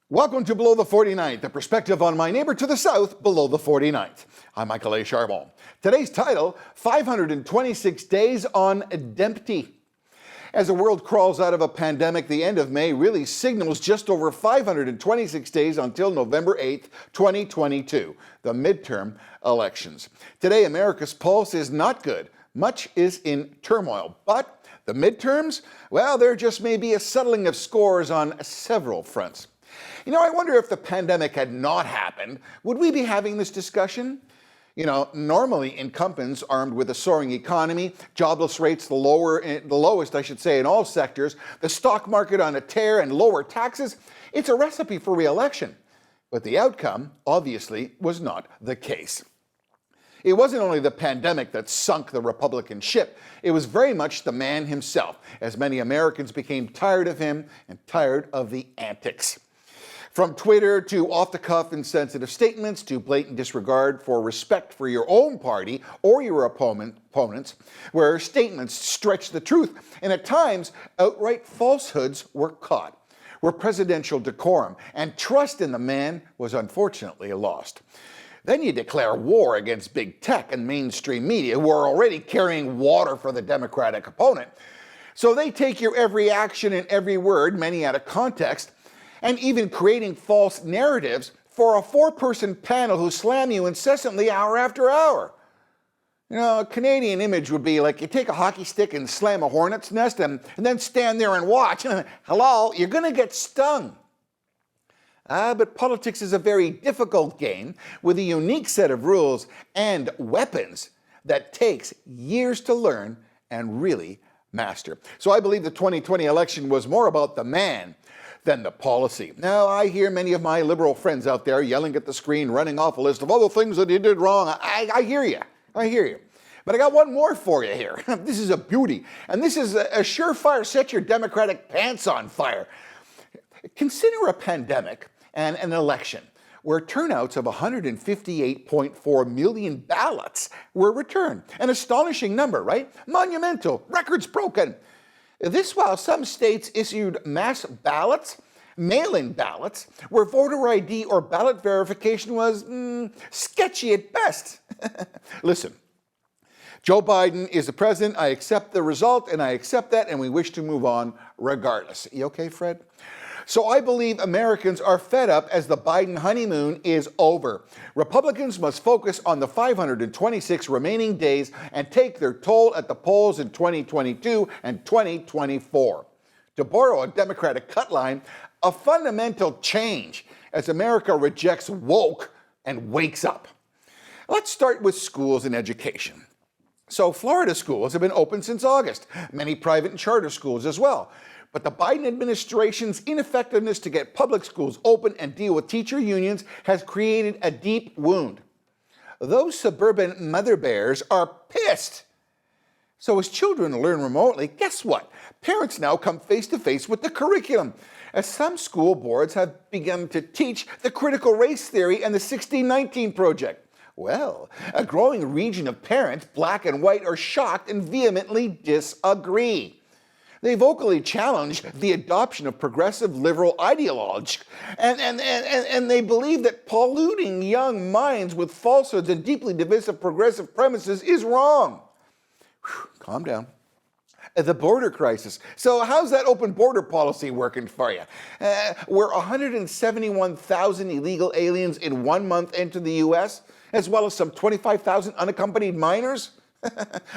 Welcome to Below the 49th, the perspective on my neighbor to the south below the 49th. I'm Michael A. Charbon. Today's title, 526 Days on Dem-PTY. As the world crawls out of a pandemic, the end of May really signals just over 526 days until November 8th, 2022, the midterm elections. Today, America's pulse is not good. Much is in turmoil, but the midterms, well, there just may be a settling of scores on several fronts. You know, I wonder if the pandemic had not happened, would we be having this discussion? You know, normally incumbents armed with a soaring economy, jobless rates the lowest, I should say, in all sectors, the stock market on a tear and lower taxes, it's a recipe for re-election. But the outcome, obviously, was not the case. It wasn't only the pandemic that sunk the Republican ship, it was very much the man himself, as many Americans became tired of him and tired of the antics. From Twitter to off-the-cuff insensitive statements to blatant disregard for respect for your own party or your opponents, where statements stretched the truth and at times outright falsehoods were caught, where presidential decorum and trust in the man was unfortunately lost. Then you declare war against big tech and mainstream media who are already carrying water for the Democratic opponent. So they take your every action and every word, many out of context, and even creating false narratives for a four-person panel who slam you incessantly hour after hour. You know, a Canadian image would be like you take a hockey stick and slam a hornet's nest and then stand there and watch. Hello, you're going to get stung. But politics is a very difficult game with a unique set of rules and weapons that takes years to learn and really master. So I believe the 2020 election was more about the man than the policy. Now, I hear many of my liberal friends out there yelling at the screen, running off a list of all the things that he did wrong. I hear you. I hear you. But I got one more for you here. This is a beauty. And this is a surefire set your Democratic pants on fire. Consider a pandemic and an election where turnouts of 158.4 million ballots were returned. An astonishing number, right? Monumental. Records broken. This while some states issued mass ballots, mail-in ballots, where voter ID or ballot verification was sketchy at best. Listen, Joe Biden is the president. I accept the result, and I accept that, and we wish to move on regardless. You okay, Fred? So I believe Americans are fed up as the Biden honeymoon is over. Republicans must focus on the 526 remaining days and take their toll at the polls in 2022 and 2024. To borrow a Democratic cutline, a fundamental change as America rejects woke and wakes up. Let's start with schools and education. So Florida schools have been open since August, many private and charter schools as well. But the Biden administration's ineffectiveness to get public schools open and deal with teacher unions has created a deep wound. Those suburban mother bears are pissed. So as children learn remotely, guess what? Parents now come face to face with the curriculum, as some school boards have begun to teach the critical race theory and the 1619 Project. Well, a growing region of parents, black and white, are shocked and vehemently disagree. They vocally challenge the adoption of progressive liberal ideology, and they believe that polluting young minds with falsehoods and deeply divisive progressive premises is wrong. Whew, calm down. The border crisis. So how's that open border policy working for you? Where 171,000 illegal aliens in 1 month enter the U.S., as well as some 25,000 unaccompanied minors?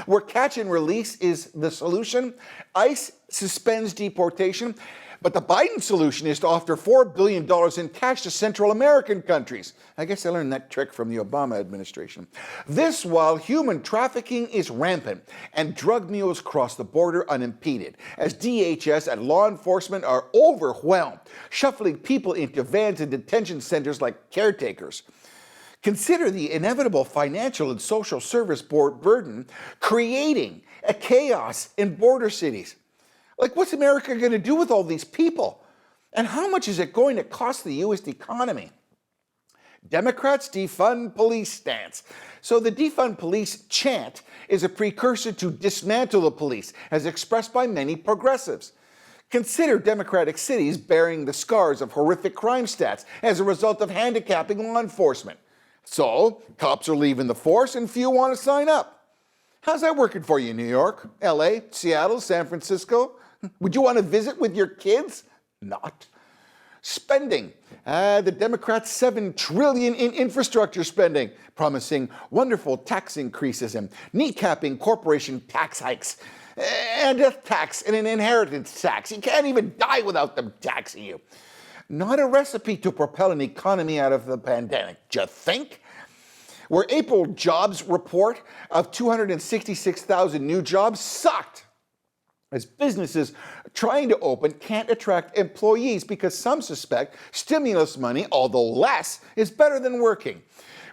Where catch and release is the solution, ICE suspends deportation, but the Biden solution is to offer $4 billion in cash to Central American countries. I guess I learned that trick from the Obama administration. This while human trafficking is rampant and drug mules cross the border unimpeded, as DHS and law enforcement are overwhelmed, shuffling people into vans and detention centers like caretakers. Consider the inevitable financial and social service burden creating a chaos in border cities. Like, what's America going to do with all these people? And how much is it going to cost the U.S. economy? Democrats defund police stance. So the defund police chant is a precursor to dismantle the police, as expressed by many progressives. Consider Democratic cities bearing the scars of horrific crime stats as a result of handicapping law enforcement. So, cops are leaving the force and few want to sign up. How's that working for you, New York, LA, Seattle, San Francisco? Would you want to visit with your kids? Not. Spending. The Democrats $7 trillion in infrastructure spending, promising wonderful tax increases and kneecapping corporation tax hikes, and a death tax and an inheritance tax. You can't even die without them taxing you. Not a recipe to propel an economy out of the pandemic, do you think? Where April jobs report of 266,000 new jobs sucked, as businesses trying to open can't attract employees because some suspect stimulus money, although less, is better than working.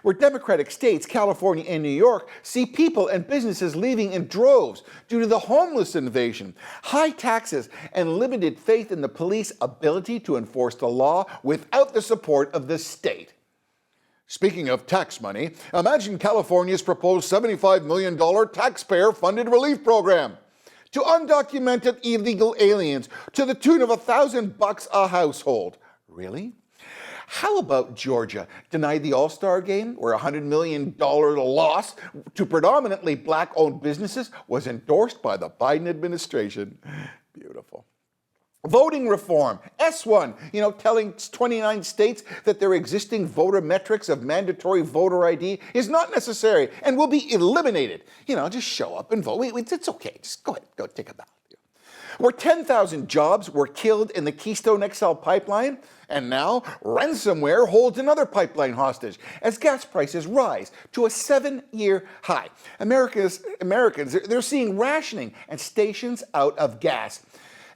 Where Democratic states, California and New York, see people and businesses leaving in droves due to the homeless invasion, high taxes, and limited faith in the police ability to enforce the law without the support of the state. Speaking of tax money, imagine California's proposed $75 million taxpayer-funded relief program to undocumented illegal aliens to the tune of $1,000 a household. Really? How about Georgia denied the All-Star game, where a $100 million loss to predominantly black-owned businesses was endorsed by the Biden administration? Beautiful. Voting reform, S1, telling 29 states that their existing voter metrics of mandatory voter ID is not necessary and will be eliminated. Just show up and vote. It's okay. Just go ahead, go take a ballot. Where 10,000 jobs were killed in the Keystone XL pipeline, and now ransomware holds another pipeline hostage as gas prices rise to a 7-year high. Americans, they're seeing rationing and stations out of gas.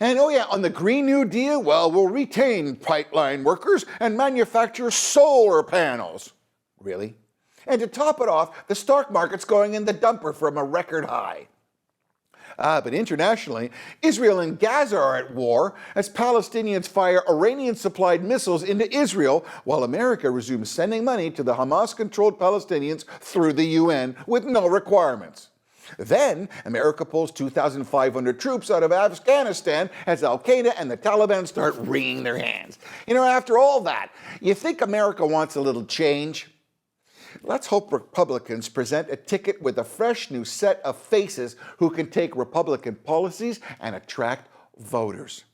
And on the Green New Deal, we'll retain pipeline workers and manufacture solar panels. Really? And to top it off, the stock market's going in the dumper from a record high. But internationally, Israel and Gaza are at war as Palestinians fire Iranian-supplied missiles into Israel, while America resumes sending money to the Hamas-controlled Palestinians through the UN with no requirements. Then, America pulls 2,500 troops out of Afghanistan as Al-Qaeda and the Taliban start wringing their hands. After all that, you think America wants a little change? Let's hope Republicans present a ticket with a fresh new set of faces who can take Republican policies and attract voters.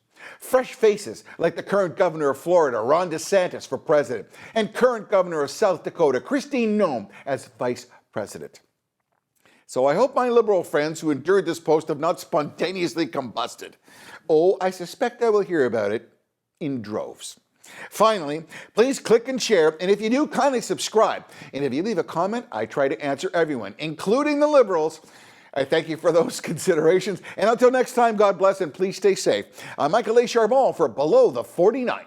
Fresh faces like the current governor of Florida, Ron DeSantis, for president, and current governor of South Dakota, Kristi Noem, as vice president. So I hope my liberal friends who endured this post have not spontaneously combusted. I suspect I will hear about it in droves. Finally, please click and share, and if you do, kindly subscribe. And if you leave a comment, I try to answer everyone, including the liberals. I thank you for those considerations. And until next time, God bless and please stay safe. I'm Michael A. Charbon for Below the 49th.